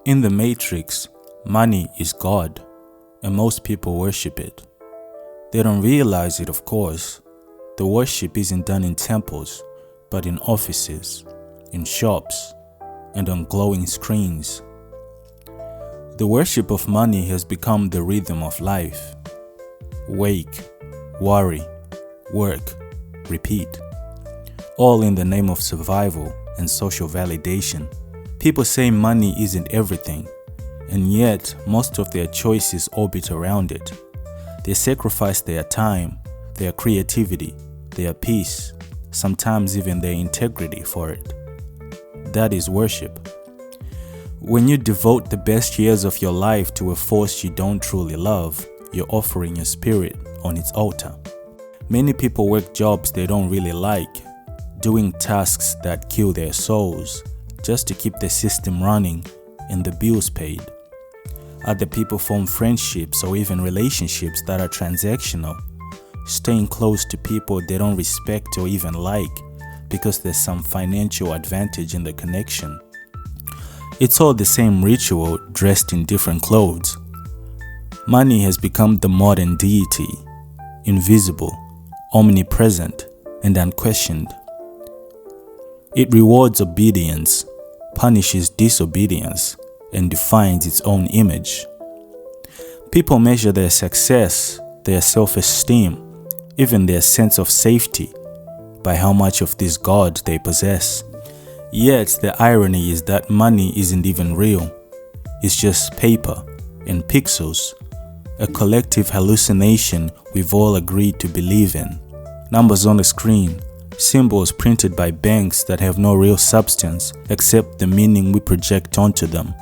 In the Matrix, money is God, and most people worship it. They don't realize it, of course. The worship isn't done in temples, but in offices, in shops, and on glowing screens. The worship of money has become the rhythm of life. Wake, worry, work, repeat. All in the name of survival and social validation. People say money isn't everything, and yet most of their choices orbit around it. They sacrifice their time, their creativity, their peace, sometimes even their integrity for it. That is worship. When you devote the best years of your life to a force you don't truly love, you're offering your spirit on its altar. Many people work jobs they don't really like, doing tasks that kill their souls, just to keep the system running and the bills paid. Other people form friendships or even relationships that are transactional, staying close to people they don't respect or even like because there's some financial advantage in the connection. It's all the same ritual dressed in different clothes. Money has become the modern deity, invisible, omnipresent, and unquestioned. It rewards obedience, punishes disobedience, and defines its own image. People measure their success, their self-esteem, even their sense of safety by how much of this God they possess. Yet the irony is that money isn't even real. It's just paper and pixels, a collective hallucination we've all agreed to believe in. Numbers on the screen, symbols printed by banks that have no real substance except the meaning we project onto them.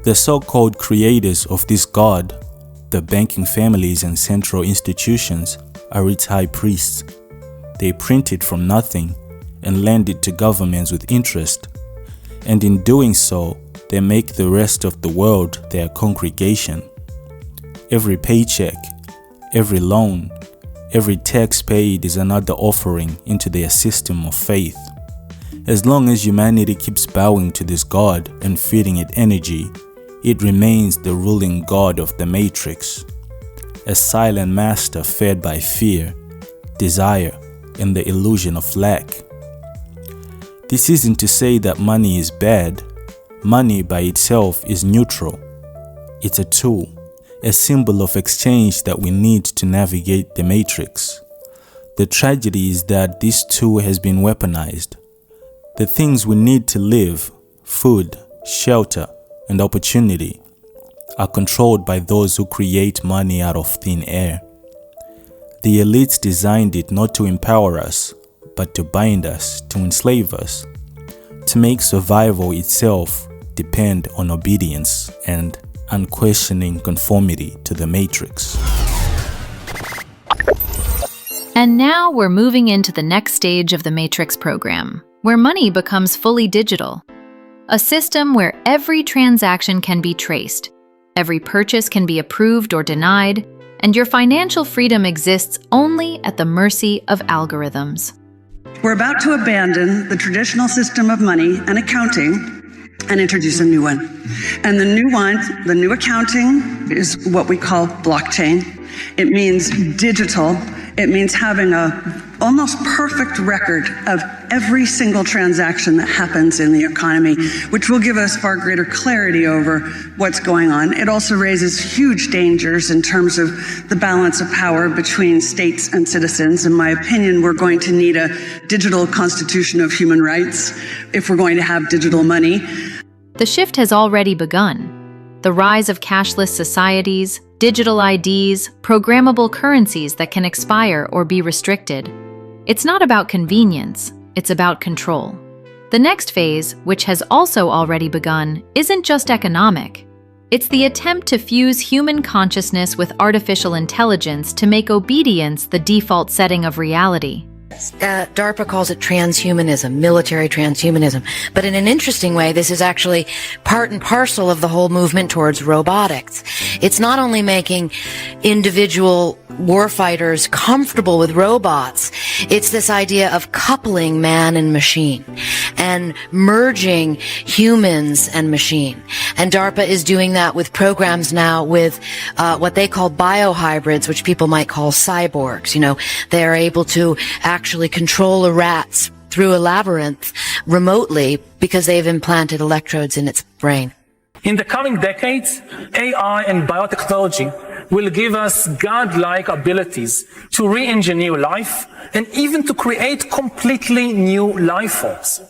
The so-called creators of this God, the banking families and central institutions, are its high priests. They print it from nothing and lend it to governments with interest, and in doing so, they make the rest of the world their congregation. Every paycheck, every loan, every tax paid is another offering into their system of faith. As long as humanity keeps bowing to this God and feeding it energy, it remains the ruling God of the Matrix, a silent master fed by fear, desire, and the illusion of lack. This isn't to say that money is bad. Money by itself is neutral. It's a tool, a symbol of exchange that we need to navigate the Matrix. The tragedy is that this tool has been weaponized. The things we need to live, food, shelter, and opportunity, are controlled by those who create money out of thin air. The elites designed it not to empower us, but to bind us, to enslave us, to make survival itself depend on obedience and unquestioning conformity to the Matrix. And now we're moving into the next stage of the Matrix program, where money becomes fully digital. A system where every transaction can be traced, every purchase can be approved or denied, and your financial freedom exists only at the mercy of algorithms. We're about to abandon the traditional system of money and accounting and introduce a new one. And the new accounting is what we call blockchain. It means digital. It means having a almost perfect record of every single transaction that happens in the economy, which will give us far greater clarity over what's going on. It also raises huge dangers in terms of the balance of power between states and citizens. In my opinion, we're going to need a digital constitution of human rights if we're going to have digital money. The shift has already begun. The rise of cashless societies, digital IDs, programmable currencies that can expire or be restricted. It's not about convenience, it's about control. The next phase, which has also already begun, isn't just economic. It's the attempt to fuse human consciousness with artificial intelligence to make obedience the default setting of reality. DARPA calls it transhumanism, military transhumanism. But in an interesting way, this is actually part and parcel of the whole movement towards robotics. It's not only making individual warfighters comfortable with robots. It's this idea of coupling man and machine and merging humans and machine. And DARPA is doing that with programs now with what they call biohybrids, which people might call cyborgs. You know, they're able to actually control a rat through a labyrinth remotely because they've implanted electrodes in its brain. In the coming decades, AI and biotechnology will give us godlike abilities to re-engineer life and even to create completely new life forms.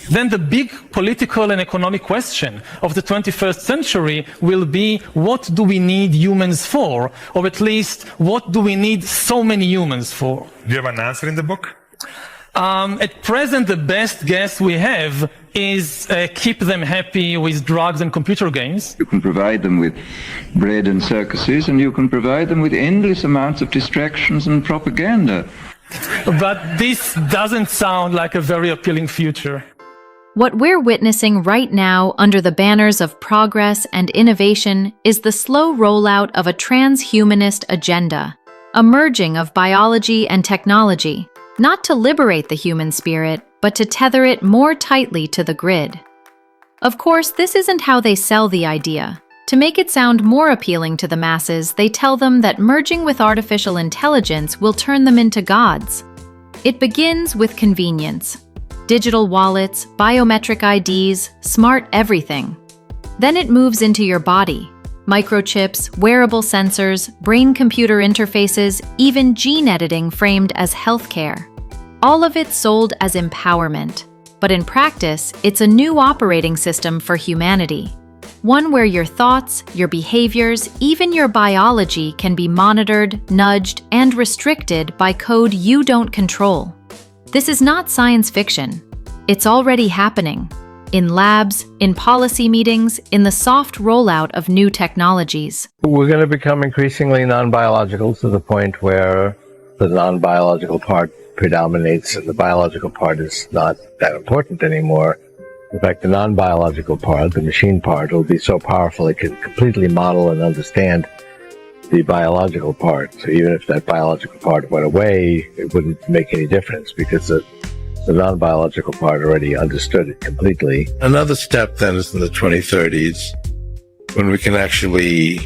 Then the big political and economic question of the 21st century will be, what do we need humans for? Or at least, what do we need so many humans for? Do you have an answer in the book? At present, the best guess we have is keep them happy with drugs and computer games. You can provide them with bread and circuses, and you can provide them with endless amounts of distractions and propaganda. But this doesn't sound like a very appealing future. What we're witnessing right now under the banners of progress and innovation is the slow rollout of a transhumanist agenda, a merging of biology and technology, not to liberate the human spirit, but to tether it more tightly to the grid. Of course, this isn't how they sell the idea. To make it sound more appealing to the masses, they tell them that merging with artificial intelligence will turn them into gods. It begins with convenience. Digital wallets, biometric IDs, smart everything. Then it moves into your body. Microchips, wearable sensors, brain-computer interfaces, even gene editing framed as healthcare. All of it sold as empowerment. But in practice, it's a new operating system for humanity. One where your thoughts, your behaviors, even your biology can be monitored, nudged, and restricted by code you don't control. This is not science fiction. It's already happening. In labs, in policy meetings, in the soft rollout of new technologies. We're going to become increasingly non-biological to the point where the non-biological part predominates and the biological part is not that important anymore. In fact, the non-biological part, the machine part, will be so powerful it can completely model and understand the biological part. So even if that biological part went away, it wouldn't make any difference because the non-biological part already understood it completely. Another step then is in the 2030s, when we can actually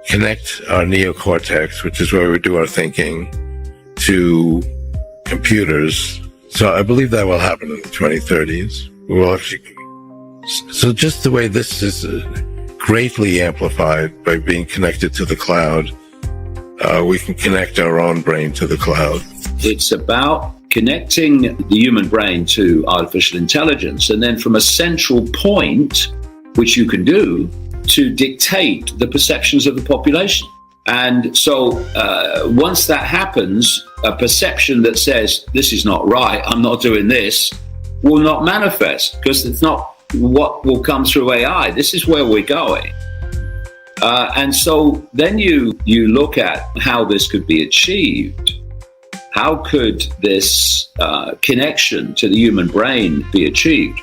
connect our neocortex, which is where we do our thinking, to computers. So I believe that will happen in the 2030s. We will actually, so just the way this is greatly amplified by being connected to the cloud, we can connect our own brain to the cloud. It's about connecting the human brain to artificial intelligence, and then from a central point, which you can do, to dictate the perceptions of the population. And so once that happens, a perception that says, this is not right, I'm not doing this, will not manifest, because it's not what will come through AI. This is where we're going. And so then you look at how this could be achieved. How could this connection to the human brain be achieved?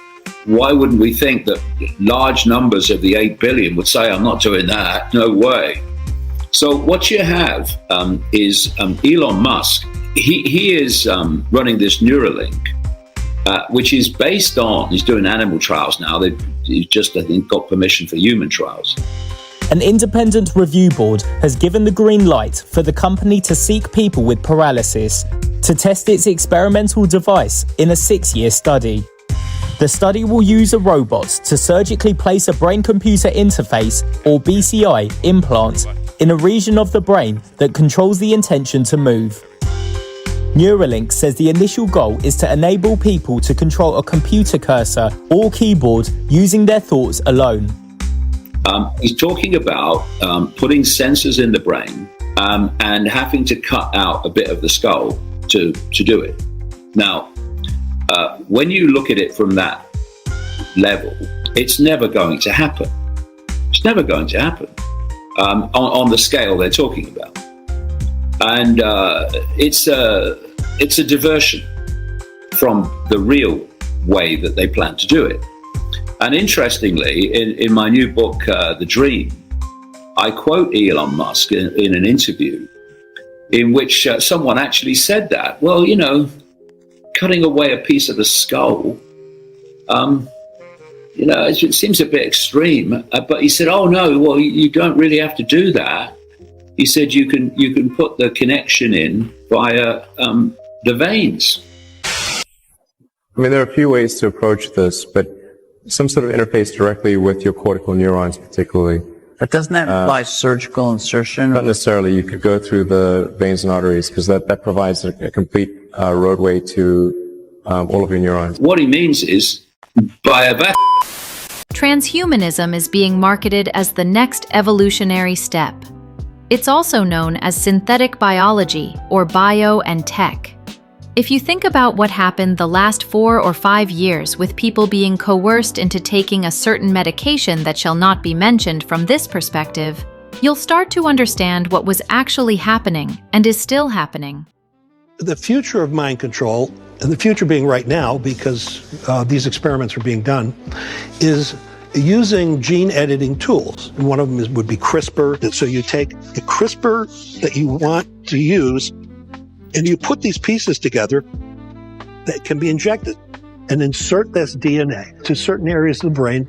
Why wouldn't we think that large numbers of the 8 billion would say, I'm not doing that, no way. So what you have is Elon Musk. He is running this Neuralink, which is based on, he's doing animal trials now. He's just, I think, got permission for human trials. An independent review board has given the green light for the company to seek people with paralysis to test its experimental device in a 6-year study. The study will use a robot to surgically place a brain-computer interface, or BCI, implant in a region of the brain that controls the intention to move. Neuralink says the initial goal is to enable people to control a computer cursor or keyboard using their thoughts alone. He's talking about putting sensors in the brain and having to cut out a bit of the skull to do it. Now, when you look at it from that level, it's never going to happen. It's never going to happen on the scale they're talking about. And it's a diversion from the real way that they plan to do it. And interestingly, in my new book, The Dream, I quote Elon Musk in an interview in which someone actually said that. Well, you know, cutting away a piece of the skull, you know, it seems a bit extreme. But he said, "Oh no, well, you don't really have to do that." He said, "You can put the connection in via the veins." I mean, there are a few ways to approach this, but some sort of interface directly with your cortical neurons, particularly. But doesn't that imply surgical insertion? Not necessarily. You could go through the veins and arteries because that provides a complete roadway to all of your neurons. What he means is by a vacuum. Transhumanism is being marketed as the next evolutionary step. It's also known as synthetic biology, or bio and tech. If you think about what happened the last 4 or 5 years with people being coerced into taking a certain medication that shall not be mentioned from this perspective, you'll start to understand what was actually happening and is still happening. The future of mind control, and the future being right now because these experiments are being done, is using gene editing tools. And one of them would be CRISPR. So you take the CRISPR that you want to use and you put these pieces together that can be injected and insert this DNA to certain areas of the brain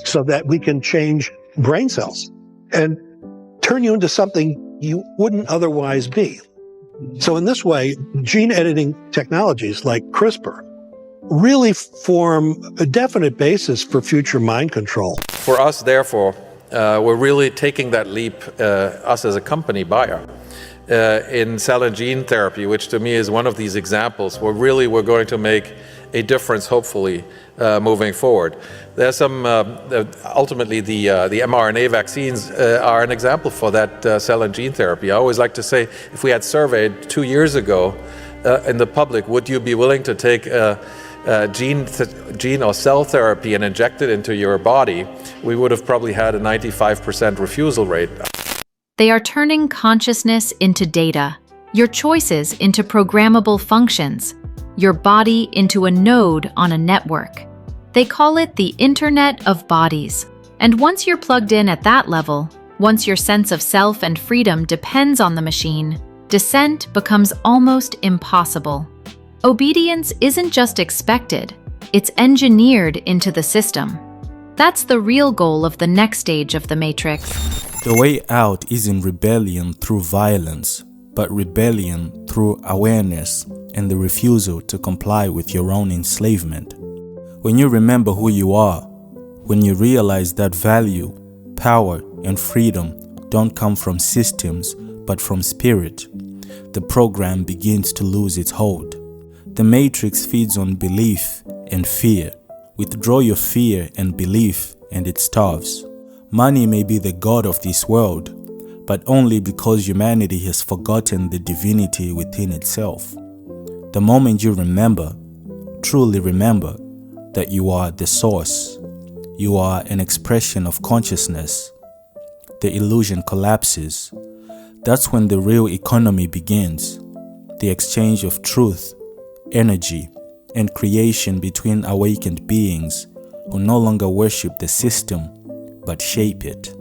so that we can change brain cells and turn you into something you wouldn't otherwise be. So in this way, gene editing technologies like CRISPR really form a definite basis for future mind control. For us, therefore, we're really taking that leap, us as a company, Bayer, in cell and gene therapy, which to me is one of these examples where really we're going to make a difference, hopefully, moving forward. There's some, ultimately the mRNA vaccines are an example for that cell and gene therapy. I always like to say, if we had surveyed 2 years ago in the public, would you be willing to take gene or cell therapy and inject it into your body, we would have probably had a 95% refusal rate. They are turning consciousness into data, your choices into programmable functions, your body into a node on a network. They call it the Internet of Bodies. And once you're plugged in at that level, once your sense of self and freedom depends on the machine, dissent becomes almost impossible. Obedience isn't just expected, it's engineered into the system. That's the real goal of the next stage of the Matrix. The way out isn't rebellion through violence, but rebellion through awareness and the refusal to comply with your own enslavement. When you remember who you are, when you realize that value, power, and freedom don't come from systems, but from spirit, the program begins to lose its hold. The Matrix feeds on belief and fear. Withdraw your fear and belief, and it starves. Money may be the god of this world, but only because humanity has forgotten the divinity within itself. The moment you remember, truly remember, that you are the source, you are an expression of consciousness, the illusion collapses. That's when the real economy begins, the exchange of truth, energy, and creation between awakened beings who no longer worship the system, but shape it.